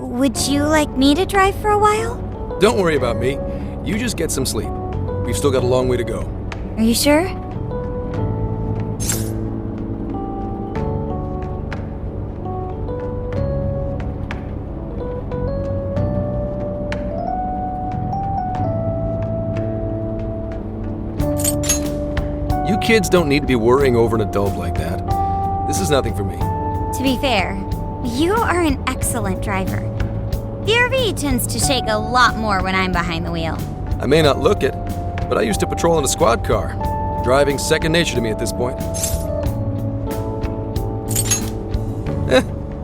would you like me to drive for a while? Don't worry about me. You just get some sleep. We've still got a long way to go. Are you sure? You kids don't need to be worrying over an adult like that. This is nothing for me. To be fair, you are an excellent driver. The RV tends to shake a lot more when I'm behind the wheel. I may not look it, but I used to patrol in a squad car. Driving's second nature to me at this point.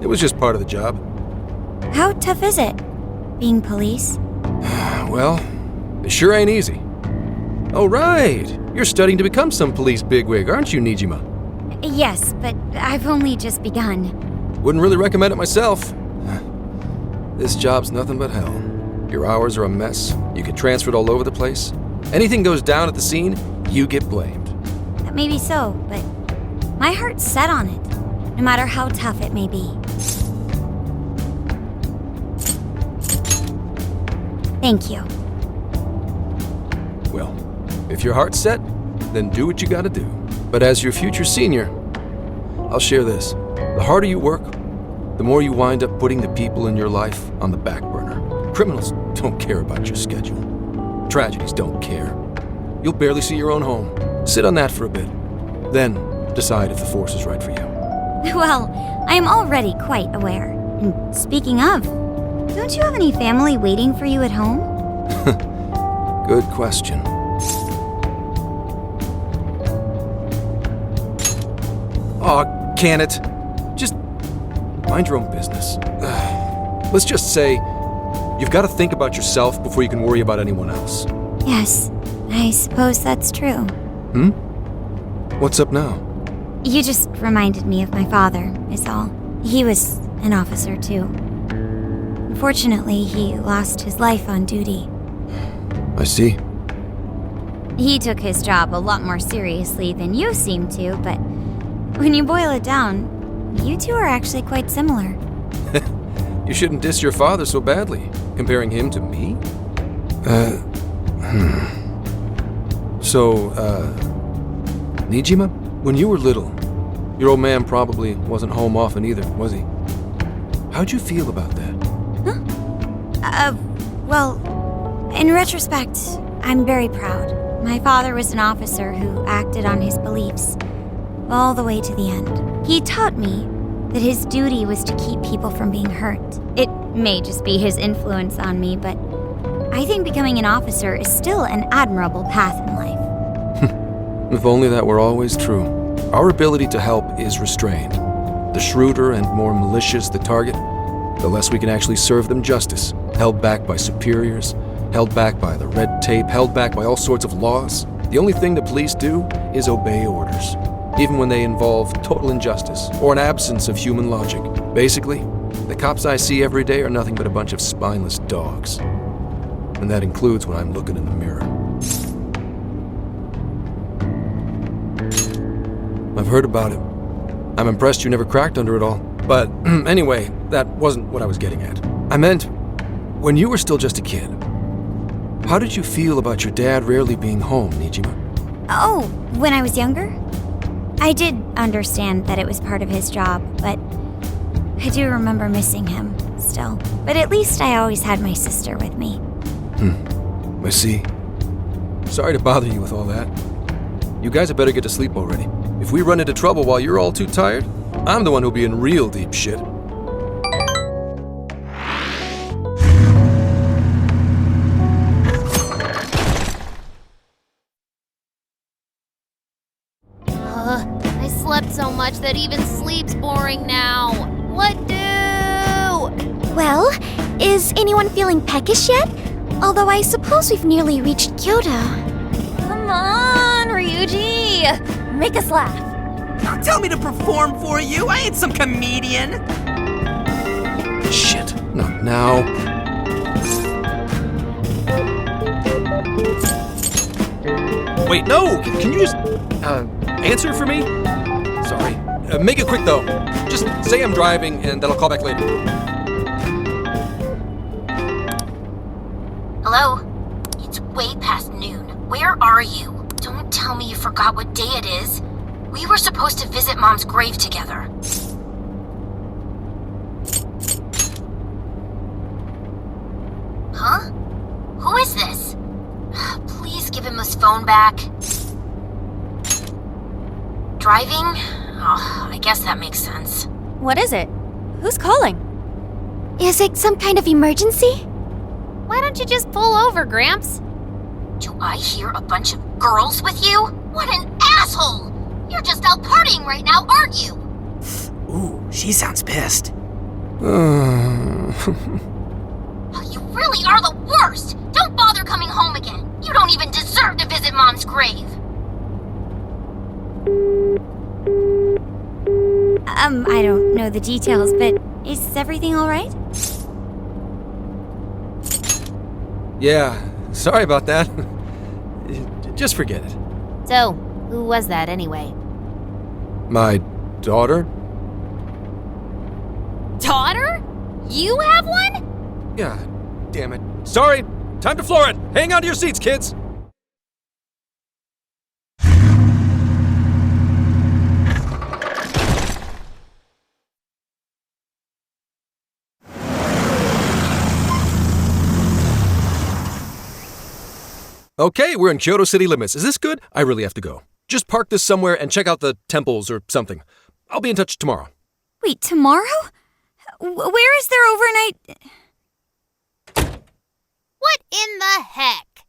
It was just part of the job. How tough is it, being police? Well, it sure ain't easy. Oh, right. You're studying to become some police bigwig, aren't you, Nijima? Yes, but I've only just begun. Wouldn't really recommend it myself. This job's nothing but hell. Your hours are a mess. You get transferred all over the place. Anything goes down at the scene, you get blamed. That may be so, but my heart's set on it, no matter how tough it may be. Thank you. Well, if your heart's set, then do what you gotta do. But as your future senior, I'll share this. The harder you work, the more you wind up putting the people in your life on the back burner. Criminals don't care about your schedule. Tragedies don't care. You'll barely see your own home. Sit on that for a bit. Then decide if the force is right for you. Well, I am already quite aware. And speaking of, don't you have any family waiting for you at home? Good question. Aw, can it? Just mind your own business. Let's just say you've got to think about yourself before you can worry about anyone else. Yes, I suppose that's true. What's up now? You just reminded me of my father, is all. He was an officer, too. Unfortunately, he lost his life on duty. I see. He took his job a lot more seriously than you seem to, but when you boil it down, you two are actually quite similar. You shouldn't diss your father so badly, comparing him to me. So, Nijima, when you were little, your old man probably wasn't home often either, was he? How'd you feel about that? Well, in retrospect, I'm very proud. My father was an officer who acted on his beliefs all the way to the end. He taught me that his duty was to keep people from being hurt. It may just be his influence on me, but I think becoming an officer is still an admirable path in life. If only that were always true. Our ability to help is restrained. The shrewder and more malicious the target, the less we can actually serve them justice. Held back by superiors, held back by the red tape, held back by all sorts of laws. The only thing the police do is obey orders, even when they involve total injustice or an absence of human logic. Basically, the cops I see every day are nothing but a bunch of spineless dogs. And that includes when I'm looking in the mirror. I've heard about it. I'm impressed you never cracked under it all. But anyway, that wasn't what I was getting at. I meant, when you were still just a kid, how did you feel about your dad rarely being home, Nijima? Oh, when I was younger? I did understand that it was part of his job, but I do remember missing him still. But at least I always had my sister with me. I see. Sorry to bother you with all that. You guys had better get to sleep already. If we run into trouble while you're all too tired, I'm the one who'll be in real deep shit. I slept so much that even sleep's boring now. What do? Well, is anyone feeling peckish yet? Although I suppose we've nearly reached Kyoto. Come on, Ryuji! Make us laugh. Don't tell me to perform for you. I ain't some comedian. Shit, not now. Wait, no! Can you just, answer for me? Sorry. Make it quick, though. Just say I'm driving, and then I'll call back later. forgot what day it is. We were supposed to visit Mom's grave together. Huh? Who is this? Please give him his phone back. Driving? Oh, I guess that makes sense. What is it? Who's calling? Is it some kind of emergency? Why don't you just pull over, Gramps? Do I hear a bunch of girls with you? What an asshole! You're just out partying right now, aren't you? Ooh, she sounds pissed. You really are the worst! Don't bother coming home again. You don't even deserve to visit Mom's grave. I don't know the details, but is everything all right? Yeah, sorry about that. Just forget it. So, who was that anyway? My daughter? Daughter? You have one? Yeah, damn it. Sorry, time to floor it. Hang on to your seats, kids. Okay, we're in Kyoto city limits. Is this good? I really have to go. Just park this somewhere and check out the temples or something. I'll be in touch tomorrow. Wait, tomorrow? Where is their overnight? What in the heck?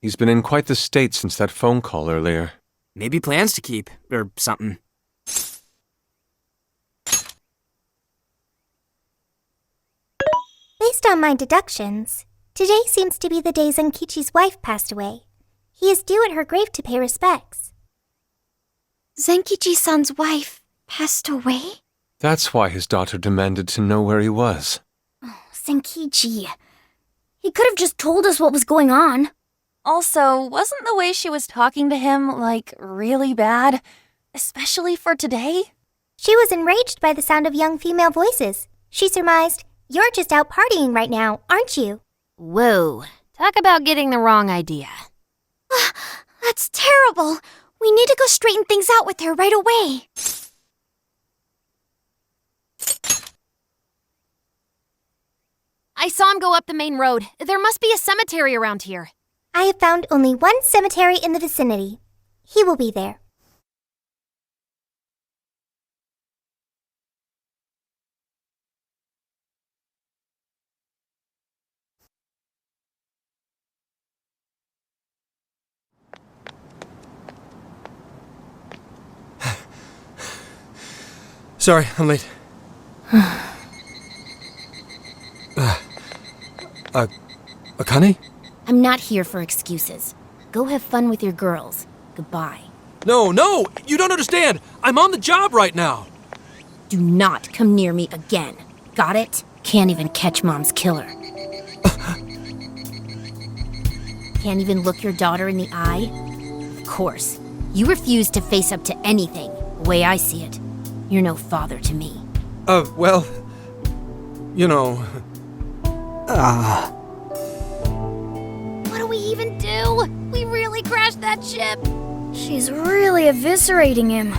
He's been in quite the state since that phone call earlier. Maybe plans to keep, or something. Based on my deductions, today seems to be the day Zenkichi's wife passed away. He is due at her grave to pay respects. Zenkichi-san's wife passed away? That's why his daughter demanded to know where he was. Zenkichi. He could have just told us what was going on. Also, wasn't the way she was talking to him, really bad? Especially for today? She was enraged by the sound of young female voices. She surmised, "You're just out partying right now, aren't you?" Whoa. Talk about getting the wrong idea. That's terrible. We need to go straighten things out with her right away. I saw him go up the main road. There must be a cemetery around here. I have found only one cemetery in the vicinity. He will be there. Sorry, I'm late. Akane? I'm not here for excuses. Go have fun with your girls. Goodbye. No, you don't understand. I'm on the job right now. Do not come near me again. Got it? Can't even catch Mom's killer. Can't even look your daughter in the eye? Of course. You refuse to face up to anything, the way I see it. You're no father to me. Well, you know... What do we even do? We really crashed that ship. She's really eviscerating him.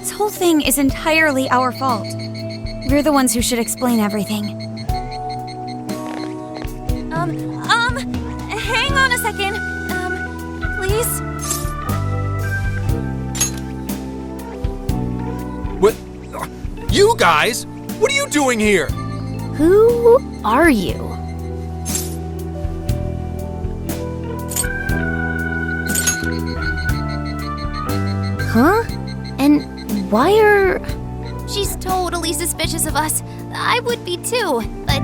This whole thing is entirely our fault. We're the ones who should explain everything. Hang on a second. Please? What? You guys? What are you doing here? Who are you? Huh? And why are... She's totally suspicious of us. I would be too, but...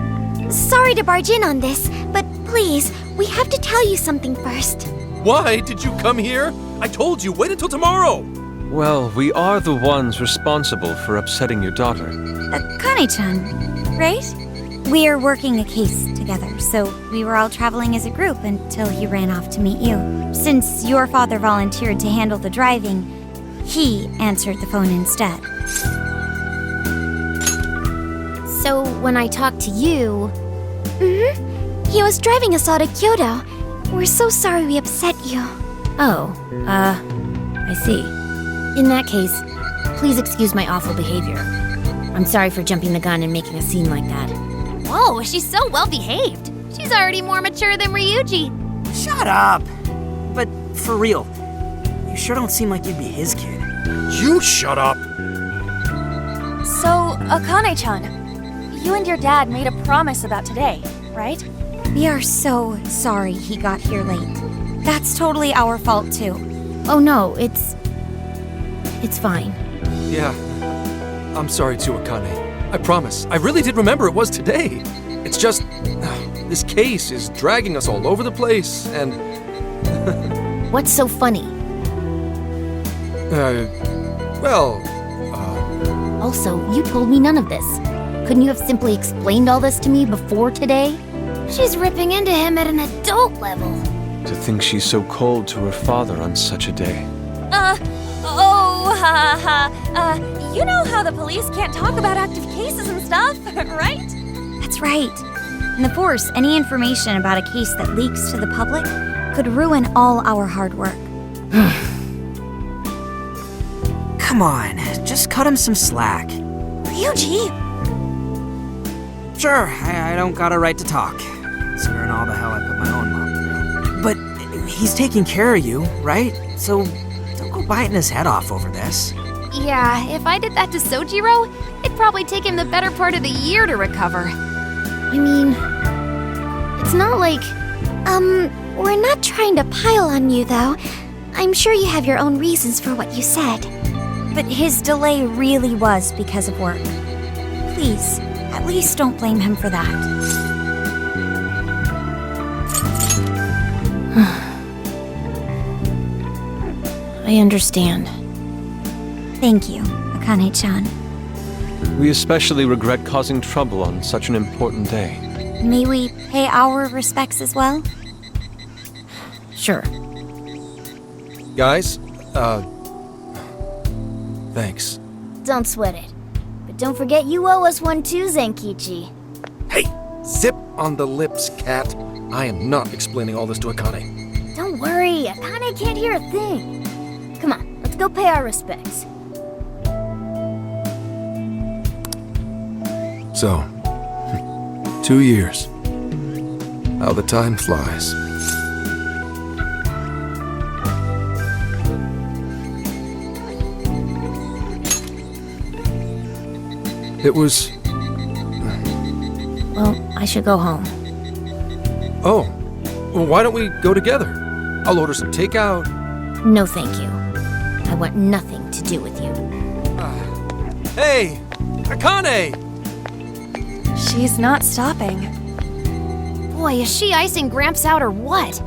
Sorry to barge in on this, but please, we have to tell you something first. Why did you come here? I told you, wait until tomorrow. Well, we are the ones responsible for upsetting your daughter. Akane-chan, right? We're working a case together, so we were all traveling as a group until he ran off to meet you. Since your father volunteered to handle the driving, he answered the phone instead. So when I talked to you... He was driving us all to Kyoto. We're so sorry we upset you. Oh, I see. In that case, please excuse my awful behavior. I'm sorry for jumping the gun and making a scene like that. Whoa, she's so well behaved. She's already more mature than Ryuji. Shut up! But for real, you sure don't seem like you'd be his kid. You shut up! So, Akane-chan, you and your dad made a promise about today, right? We are so sorry he got here late. That's totally our fault, too. Oh no, it's fine. Yeah, I'm sorry too, Akane. I promise. I really did remember it was today. It's just, this case is dragging us all over the place, and... What's so funny? Also, you told me none of this. Couldn't you have simply explained all this to me before today? She's ripping into him at an adult level. To think she's so cold to her father on such a day. You know how the police can't talk about active cases and stuff, right? That's right. And of course, any information about a case that leaks to the public could ruin all our hard work. Come on, just cut him some slack. Ryuji! Sure, I don't got a right to talk, considering all the hell I put my own mom through. But he's taking care of you, right? So don't go biting his head off over this. Yeah, if I did that to Sojiro, it'd probably take him the better part of the year to recover. I mean, it's not like... We're not trying to pile on you, though. I'm sure you have your own reasons for what you said. But his delay really was because of work. Please, at least don't blame him for that. I understand. Thank you, Akane-chan. We especially regret causing trouble on such an important day. May we pay our respects as well? Sure. Guys, thanks. Don't sweat it. But don't forget you owe us one too, Zenkichi. Hey, zip on the lips, cat. I am not explaining all this to Akane. Don't worry, Akane can't hear a thing. Come on, let's go pay our respects. So, 2 years. How the time flies. It was... Well, I should go home. Oh, well, why don't we go together? I'll order some takeout. No, thank you. I want nothing to do with you. Hey, Akane! She's not stopping. Boy, is she icing Gramps out or what?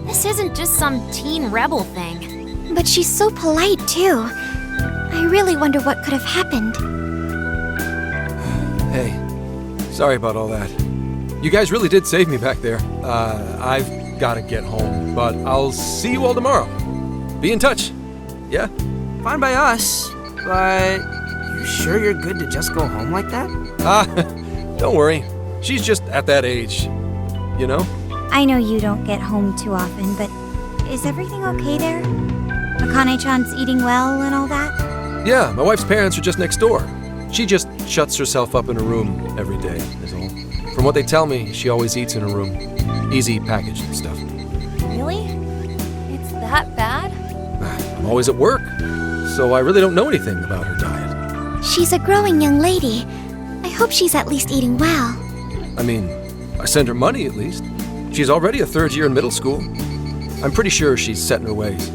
This isn't just some teen rebel thing. But she's so polite, too. I really wonder what could have happened. Hey, sorry about all that. You guys really did save me back there. I've gotta get home, but I'll see you all tomorrow. Be in touch. Yeah? Fine by us, but you sure you're good to just go home like that? Don't worry. She's just at that age, you know? I know you don't get home too often, but is everything okay there? Akane-chan's eating well and all that? Yeah, my wife's parents are just next door. She just shuts herself up in her room every day, is all. From what they tell me, she always eats in her room. Easy packaged and stuff. Really? It's that bad? I'm always at work, so I really don't know anything about her diet. She's a growing young lady. I hope she's at least eating well. I mean, I send her money at least. She's already a third year in middle school. I'm pretty sure she's set in her ways.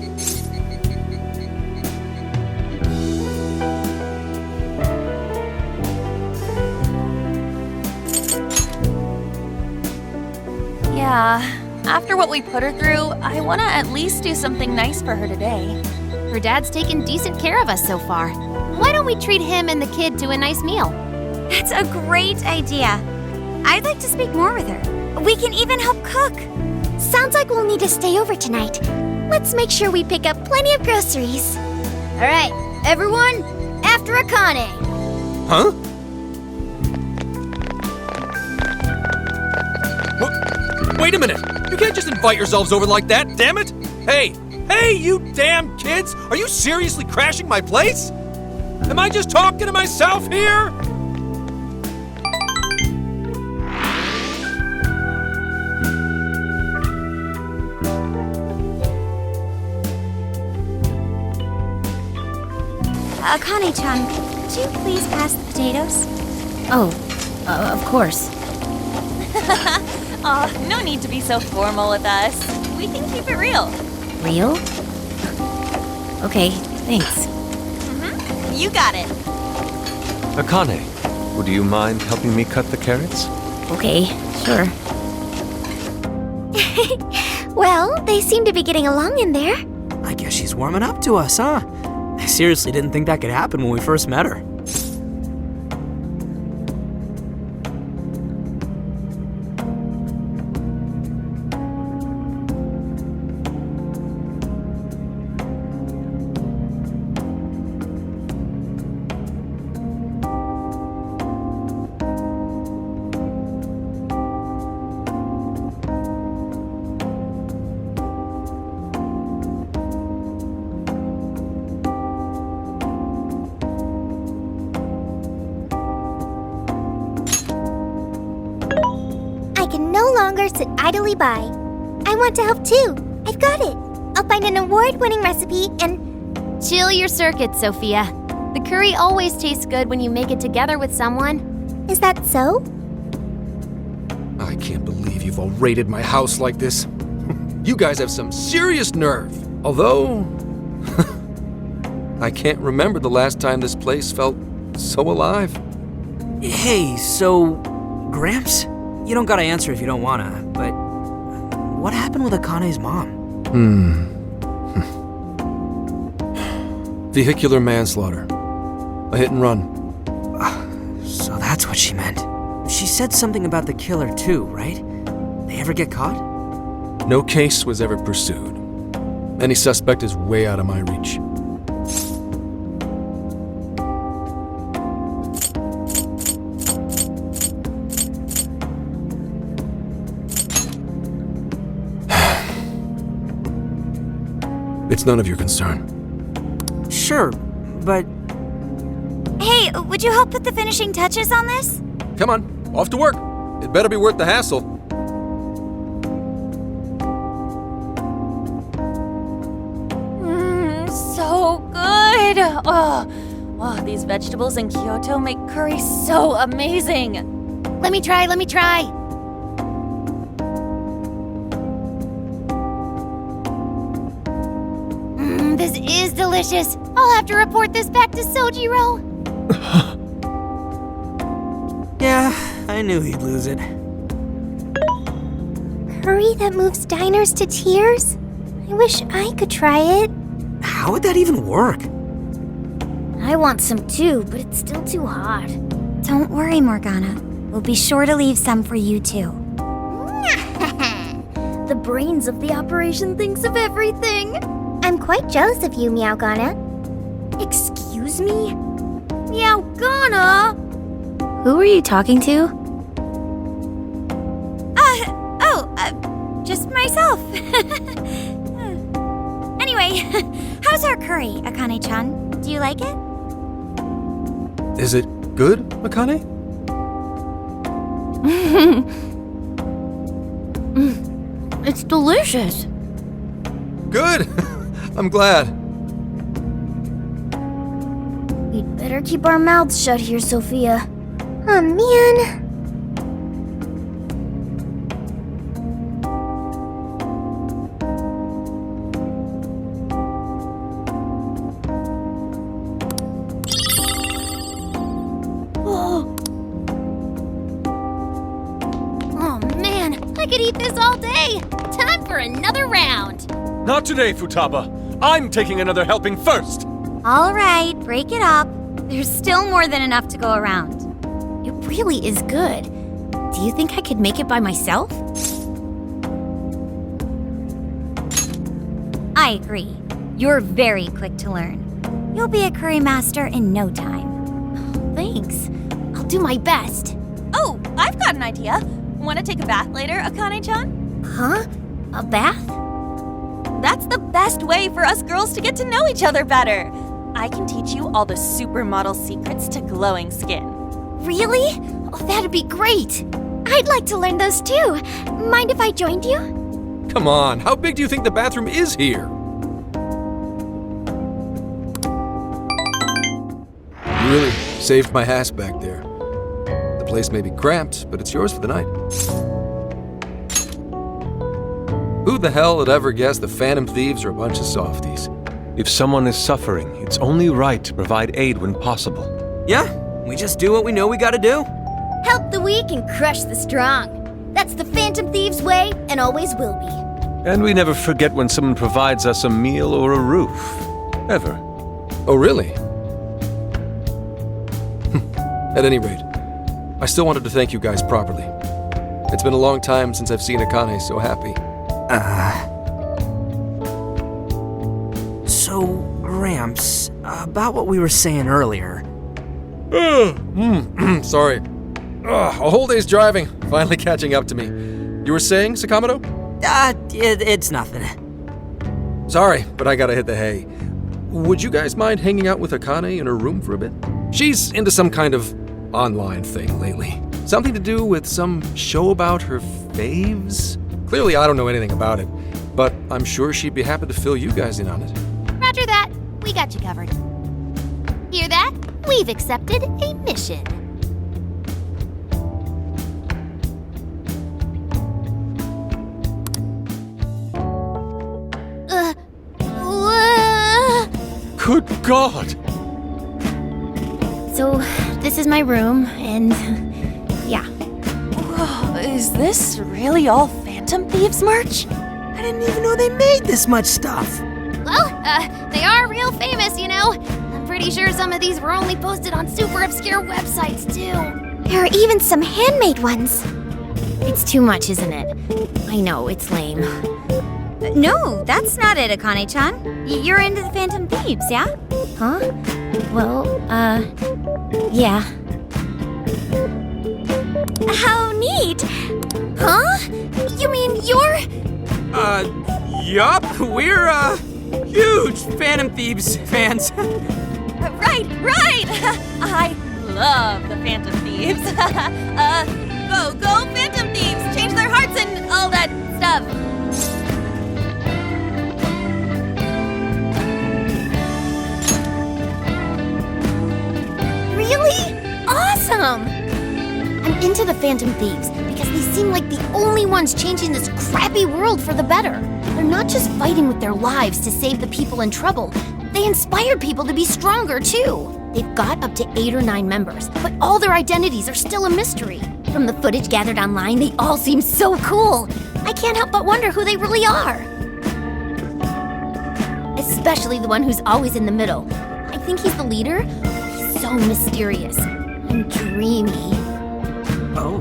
Yeah, after what we put her through, I want to at least do something nice for her today. Her dad's taken decent care of us so far. Why don't we treat him and the kid to a nice meal? That's a great idea. I'd like to speak more with her. We can even help cook. Sounds like we'll need to stay over tonight. Let's make sure we pick up plenty of groceries. All right, everyone, after Akane. Huh? Wait a minute! You can't just invite yourselves over like that, damn it! Hey, Hey, you damn kids! Are you seriously crashing my place? Am I just talking to myself here? Akane-chan, could you please pass the potatoes? Oh, of course. Aw, no need to be so formal with us. We can keep it real. Real? Okay, thanks. You got it. Akane, would you mind helping me cut the carrots? Okay, sure. Well, they seem to be getting along in there. I guess she's warming up to us, huh? I seriously didn't think that could happen when we first met her. I can no longer sit idly by. I want to help too. I've got it. I'll find an award-winning recipe and... Chill your circuits, Sophia. The curry always tastes good when you make it together with someone. Is that so? I can't believe you've all raided my house like this. You guys have some serious nerve. Although, I can't remember the last time this place felt so alive. Hey, so, Gramps? You don't gotta answer if you don't wanna, but what happened with Akane's mom? Vehicular manslaughter. A hit and run. So that's what she meant. She said something about the killer too, right? They ever get caught? No case was ever pursued. Any suspect is way out of my reach. It's none of your concern. Sure, but Hey, would you help put the finishing touches on this? Come on, off to work. It better be worth the hassle. So good. Oh, these vegetables in Kyoto make curry so amazing. Let me try. This is delicious. I'll have to report this back to Sojiro. yeah, I knew he'd lose it. Curry that moves diners to tears? I wish I could try it. How would that even work? I want some too, but it's still too hot. Don't worry, Morgana. We'll be sure to leave some for you too. The brains of the operation thinks of everything. I'm quite jealous of you, Meowgana. Excuse me? Meowgana? Who are you talking to? Just myself. Anyway, how's our curry, Akane-chan? Do you like it? Is it good, Akane? It's delicious. Good! I'm glad. We'd better keep our mouths shut here, Sophia. Oh, man. Oh man, I could eat this all day. Time for another round. Not today, Futaba. I'm taking another helping first. All right, break it up. There's still more than enough to go around. It really is good. Do you think I could make it by myself? I agree. You're very quick to learn. You'll be a curry master in no time. Thanks. I'll do my best. Oh, I've got an idea. Want to take a bath later, Akane-chan? Huh? A bath? That's the best way for us girls to get to know each other better. I can teach you all the supermodel secrets to glowing skin. Really? Oh, that'd be great. I'd like to learn those too. Mind if I joined you? Come on, how big do you think the bathroom is here? You really saved my ass back there. The place may be cramped, but it's yours for the night. Who the hell would ever guess the Phantom Thieves are a bunch of softies? If someone is suffering, it's only right to provide aid when possible. Yeah, we just do what we know we gotta do. Help the weak and crush the strong. That's the Phantom Thieves way and always will be. And we never forget when someone provides us a meal or a roof. Ever. Oh, really? At any rate, I still wanted to thank you guys properly. It's been a long time since I've seen Akane so happy. So, Ramps, about what we were saying earlier. Sorry. A whole day's driving, finally catching up to me. You were saying, Sakamoto? It's nothing. Sorry, but I gotta hit the hay. Would you guys mind hanging out with Akane in her room for a bit? She's into some kind of online thing lately. Something to do with some show about her faves? Clearly, I don't know anything about it, but I'm sure she'd be happy to fill you guys in on it. Roger that. We got you covered. Hear that? We've accepted a mission. Good God! So, this is my room, and yeah. Whoa, is this really all Phantom Thieves merch? I didn't even know they made this much stuff. Well, they are real famous, you know. I'm pretty sure some of these were only posted on super obscure websites, too. There are even some handmade ones. It's too much, isn't it? I know, it's lame. No, that's not it, Akane-chan. You're into the Phantom Thieves, yeah? Huh? Well, yeah. How neat! Huh? You mean you're... Yup, we're, huge Phantom Thieves fans. Right! I love the Phantom Thieves. Go Phantom Thieves! Change their hearts and all that stuff. Really? Awesome! I'm into the Phantom Thieves because they seem like the only ones changing this crappy world for the better. They're not just fighting with their lives to save the people in trouble. They inspire people to be stronger, too. They've got up to 8 or 9 members, but all their identities are still a mystery. From the footage gathered online, they all seem so cool. I can't help but wonder who they really are. Especially the one who's always in the middle. I think he's the leader. He's so mysterious and dreamy. Oh?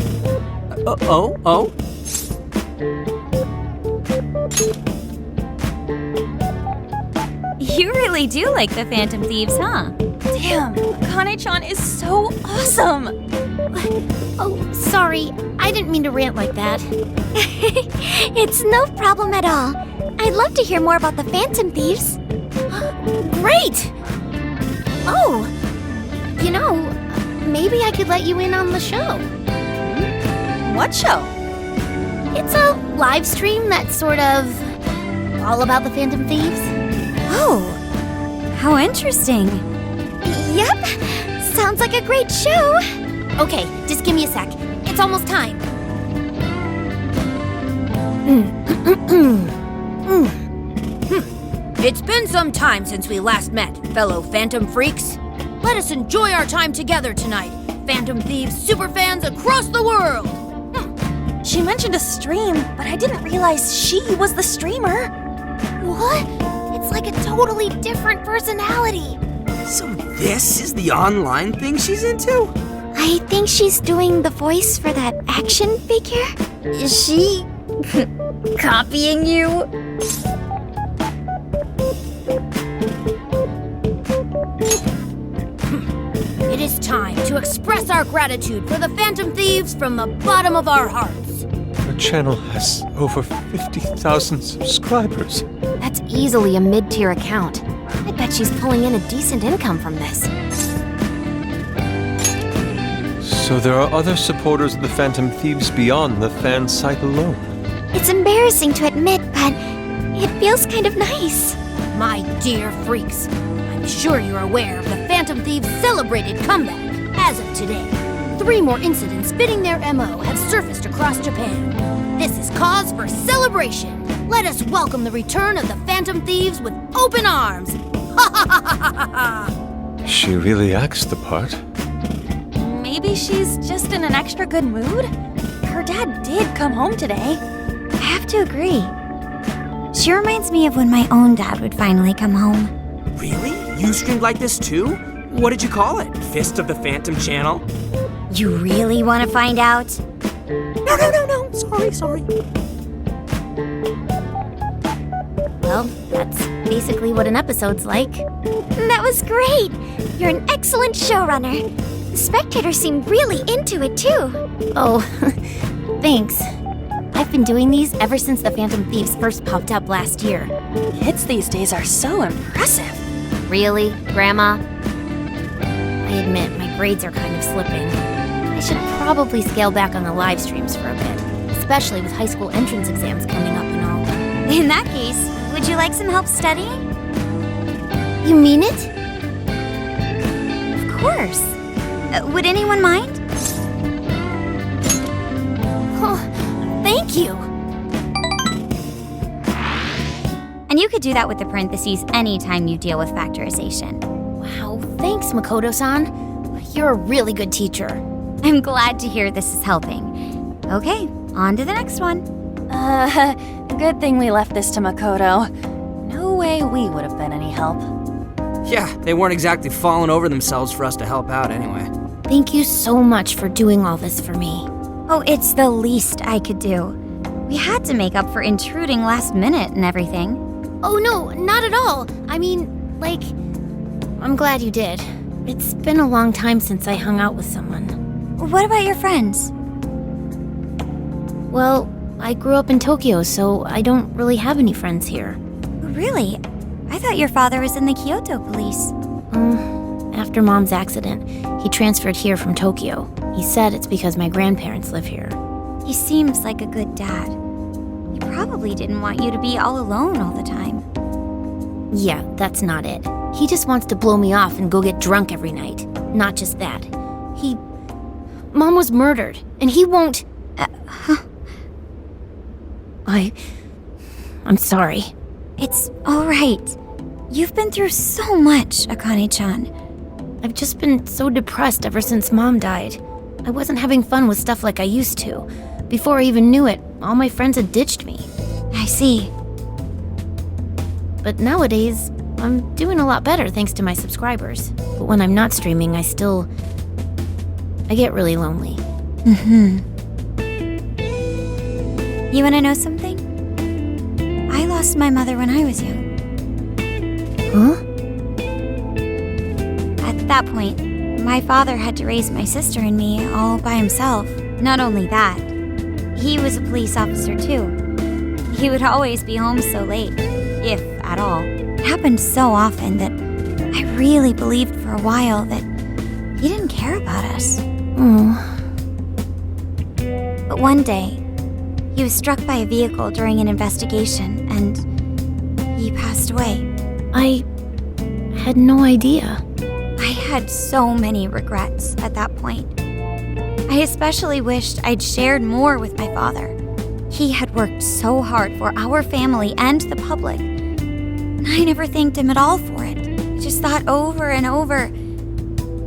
You really do like the Phantom Thieves, huh? Damn, Akane-chan is so awesome. Oh, sorry. I didn't mean to rant like that. It's no problem at all. I'd love to hear more about the Phantom Thieves. Great! Oh, you know, maybe I could let you in on the show. What show? It's a live stream that's sort of all about the Phantom Thieves. Oh, how interesting. Yep, sounds like a great show. Okay, just give me a sec. It's almost time. It's been some time since we last met, fellow Phantom Freaks. Let us enjoy our time together tonight, Phantom Thieves superfans across the world. She mentioned a stream, but I didn't realize she was the streamer. What? It's like a totally different personality. So this is the online thing she's into? I think she's doing the voice for that action figure. Is she copying you? It is time to express our gratitude for the Phantom Thieves from the bottom of our hearts. channel has over 50,000 subscribers. That's easily a mid-tier account. I bet she's pulling in a decent income from this. So there are other supporters of the Phantom Thieves beyond the fan site alone. It's embarrassing to admit, but it feels kind of nice. My dear freaks, I'm sure you're aware of the Phantom Thieves' celebrated comeback. As of today, 3 more incidents fitting their MO have surfaced across Japan. This is cause for celebration. Let us welcome the return of the Phantom Thieves with open arms. Ha ha ha ha ha ha! She really acts the part. Maybe she's just in an extra good mood? Her dad did come home today. I have to agree. She reminds me of when my own dad would finally come home. Really? You streamed like this too? What did you call it? Fist of the Phantom channel? You really want to find out? No. Sorry. Well, that's basically what an episode's like. That was great. You're an excellent showrunner. The spectators seem really into it, too. Oh, thanks. I've been doing these ever since the Phantom Thieves first popped up last year. Kids these days are so impressive. Really, Grandma? I admit, my grades are kind of slipping. I should probably scale back on the live streams for a bit, especially with high school entrance exams coming up and all. In that case, would you like some help studying? You mean it? Of course. Would anyone mind? Oh, thank you. And you could do that with the parentheses anytime you deal with factorization. Wow, thanks, Makoto-san. You're a really good teacher. I'm glad to hear this is helping. Okay, on to the next one. Good thing we left this to Makoto. No way we would have been any help. Yeah, they weren't exactly falling over themselves for us to help out anyway. Thank you so much for doing all this for me. Oh, it's the least I could do. We had to make up for intruding last minute and everything. Oh no, not at all. I mean, like, I'm glad you did. It's been a long time since I hung out with someone. What about your friends? Well, I grew up in Tokyo, so I don't really have any friends here. Really? I thought your father was in the Kyoto police. After Mom's accident, he transferred here from Tokyo. He said it's because my grandparents live here. He seems like a good dad. He probably didn't want you to be all alone all the time. Yeah, that's not it. He just wants to blow me off and go get drunk every night. Not just that. Mom was murdered, and he won't... I'm sorry. It's all right. You've been through so much, Akane-chan. I've just been so depressed ever since Mom died. I wasn't having fun with stuff like I used to. Before I even knew it, all my friends had ditched me. I see. But nowadays, I'm doing a lot better thanks to my subscribers. But when I'm not streaming, I get really lonely. You wanna know something? I lost my mother when I was young. Huh? At that point, my father had to raise my sister and me all by himself. Not only that, he was a police officer too. He would always be home so late, if at all. It happened so often that I really believed for a while that he didn't care about us. But one day, he was struck by a vehicle during an investigation and he passed away. I had no idea. I had so many regrets at that point. I especially wished I'd shared more with my father. He had worked so hard for our family and the public, and I never thanked him at all for it. I just thought over and over,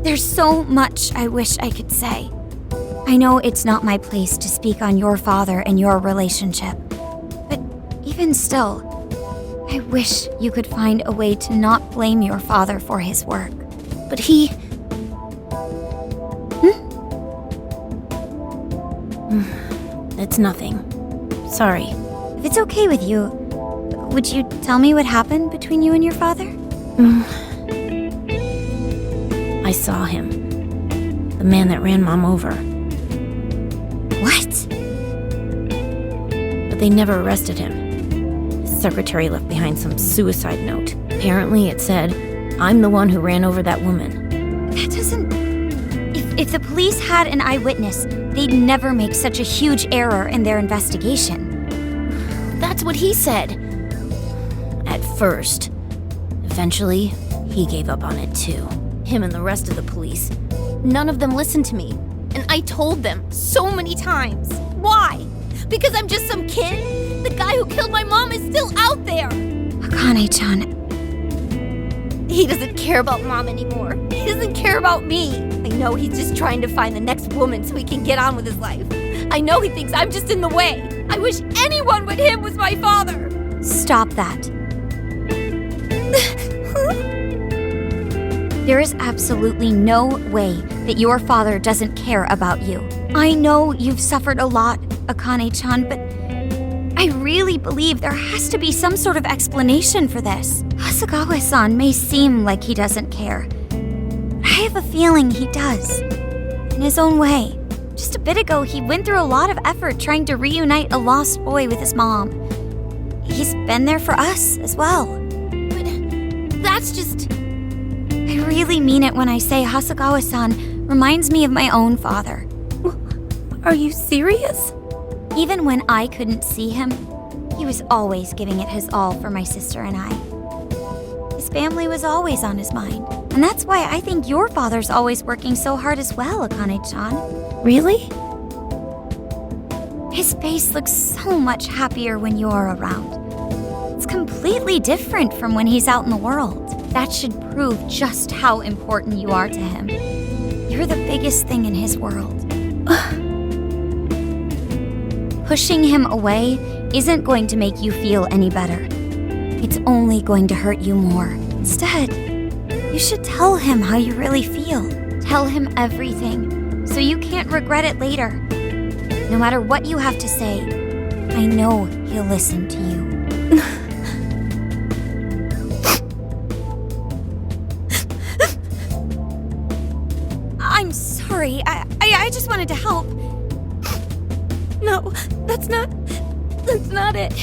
there's so much I wish I could say. I know it's not my place to speak on your father and your relationship, but even still, I wish you could find a way to not blame your father for his work. But he... It's nothing. Sorry. If it's okay with you, would you tell me what happened between you and your father? I saw him. The man that ran Mom over. What? they never arrested him. His secretary left behind some suicide note. Apparently it said, "I'm the one who ran over that woman." That doesn't... If the police had an eyewitness, they'd never make such a huge error in their investigation. That's what he said. At first. Eventually, he gave up on it too. Him and the rest of the police. None of them listened to me. And I told them so many times. Why? Because I'm just some kid? The guy who killed my mom is still out there! Akane-chan, he doesn't care about Mom anymore. He doesn't care about me. I know he's just trying to find the next woman so he can get on with his life. I know he thinks I'm just in the way. I wish anyone but him was my father. stop that. There is absolutely no way that your father doesn't care about you. I know you've suffered a lot, Akane-chan, but I really believe there has to be some sort of explanation for this. Hasegawa-san may seem like he doesn't care. I have a feeling he does. In his own way. Just a bit ago, he went through a lot of effort trying to reunite a lost boy with his mom. He's been there for us as well. But that's just... I really mean it when I say Hasegawa-san reminds me of my own father. Are you serious? Even when I couldn't see him, he was always giving it his all for my sister and I. His family was always on his mind. And that's why I think your father's always working so hard as well, Akane-chan. Really? His face looks so much happier when you're around. It's completely different from when he's out in the world. That should prove just how important you are to him. You're the biggest thing in his world. Pushing him away isn't going to make you feel any better. It's only going to hurt you more. Instead, you should tell him how you really feel. Tell him everything, so you can't regret it later. No matter what you have to say, I know he'll listen to you. I'm sorry. I just wanted to help. No, that's not it.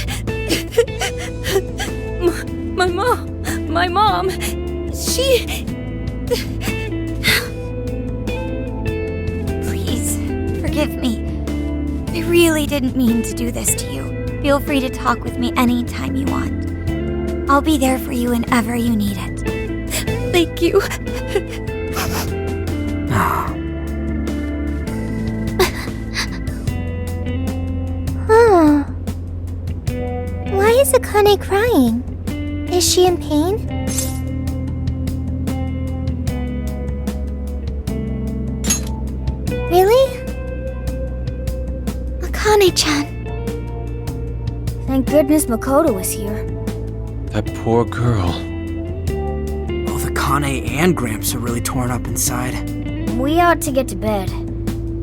My mom, she... Please, forgive me. I really didn't mean to do this to you. Feel free to talk with me anytime you want. I'll be there for you whenever you need it. Thank you. Huh. Why is Akane crying? Is she in pain? Really? Akane-chan. Thank goodness Makoto was here. That poor girl. Both Akane and Gramps are really torn up inside. We ought to get to bed.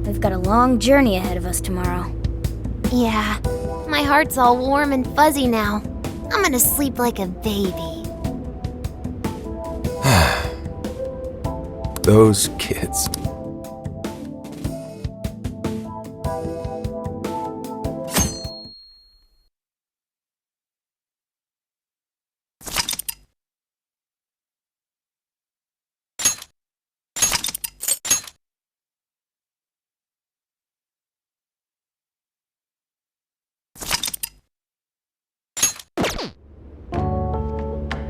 We've got a long journey ahead of us tomorrow. Yeah, my heart's all warm and fuzzy now. I'm gonna sleep like a baby. Those kids.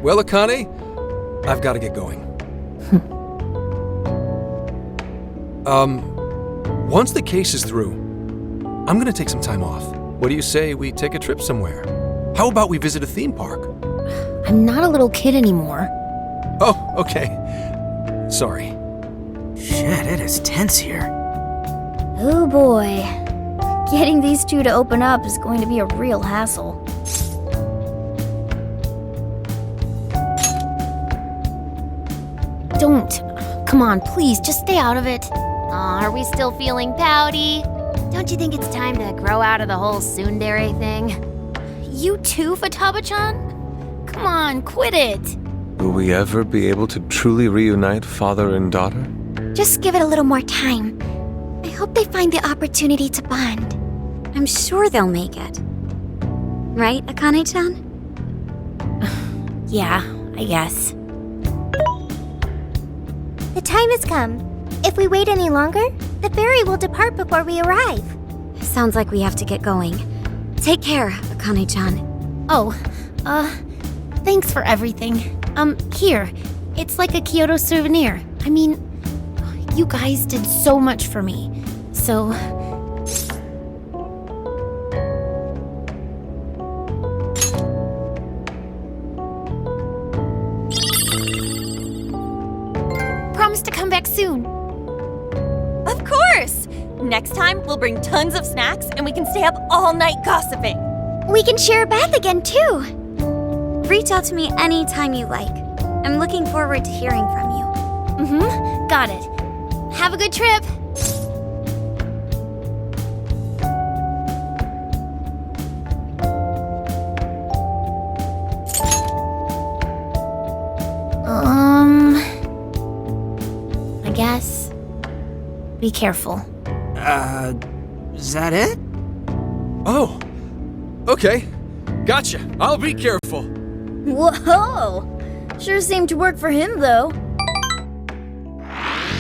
Well, Akane, I've got to get going. Once the case is through, I'm gonna take some time off. What do you say we take a trip somewhere? How about we visit a theme park? I'm not a little kid anymore. Oh, okay. Sorry. Shit, it is tense here. Oh boy. Getting these two to open up is going to be a real hassle. Don't. Come on, please, just stay out of it. Aw, are we still feeling pouty? Don't you think it's time to grow out of the whole tsundere thing? You too, Futaba-chan? Come on, quit it. Will we ever be able to truly reunite father and daughter? Just give it a little more time. I hope they find the opportunity to bond. I'm sure they'll make it. Right, Akane-chan? Yeah, I guess. The time has come. If we wait any longer, the ferry will depart before we arrive. Sounds like we have to get going. Take care, Akane-chan. Oh, thanks for everything. Here. It's like a Kyoto souvenir. I mean, you guys did so much for me. So... Promise to come back soon. Of course! Next time, we'll bring tons of snacks and we can stay up all night gossiping. We can share a bath again, too. Reach out to me anytime you like. I'm looking forward to hearing from you. Got it. Have a good trip. I guess. Be careful. Is that it? Oh, okay. Gotcha. I'll be careful. Whoa! Sure seemed to work for him, though.